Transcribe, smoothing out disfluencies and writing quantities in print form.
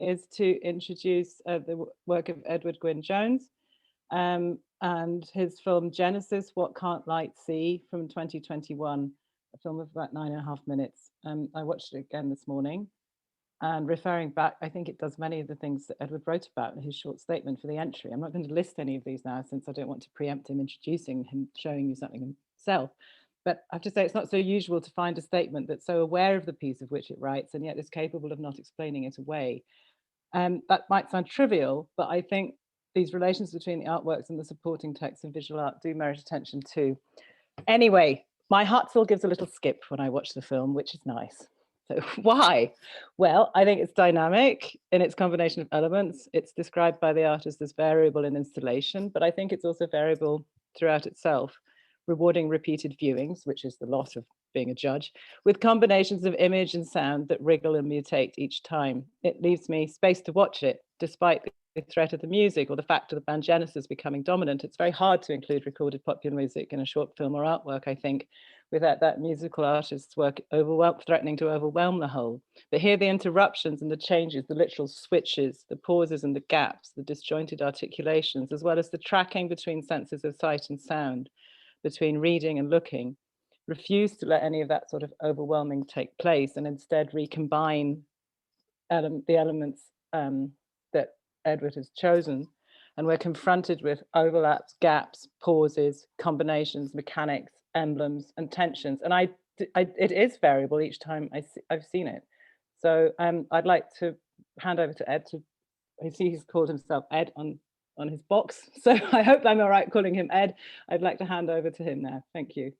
is to introduce the work of Edward Gwynn Jones and his film Genesis, What Can't Light See, from 2021, a film of about 9.5 minutes. I watched it again this morning, and referring back, I think it does many of the things that Edward wrote about in his short statement for the entry. I'm not going to list any of these now, since I don't want to preempt him introducing him, showing you something himself. But I have to say, it's not so usual to find a statement that's so aware of the piece of which it writes, and yet is capable of not explaining it away. That might sound trivial, but I think these relations between the artworks and the supporting text and visual art do merit attention too. Anyway, my heart still gives a little skip when I watch the film, which is nice. So why? Well, I think it's dynamic in its combination of elements. It's described by the artist as variable in installation, but I think it's also variable throughout itself, rewarding repeated viewings, which is the lot of being a judge, with combinations of image and sound that wriggle and mutate each time. It leaves me space to watch it, despite the threat of the music or the fact of the band Genesis becoming dominant. It's very hard to include recorded popular music in a short film or artwork, I think, without that musical artist's work threatening to overwhelm the whole. But here the interruptions and the changes, the literal switches, the pauses and the gaps, the disjointed articulations, as well as the tracking between senses of sight and sound, between reading and looking, refuse to let any of that sort of overwhelming take place, and instead recombine the elements that Edward has chosen. And we're confronted with overlaps, gaps, pauses, combinations, mechanics, emblems, and tensions. And it is variable each time I've seen it. So I'd like to hand over to Ed. I see he's called himself Ed on his box. So I hope I'm all right calling him Ed. I'd like to hand over to him now. Thank you.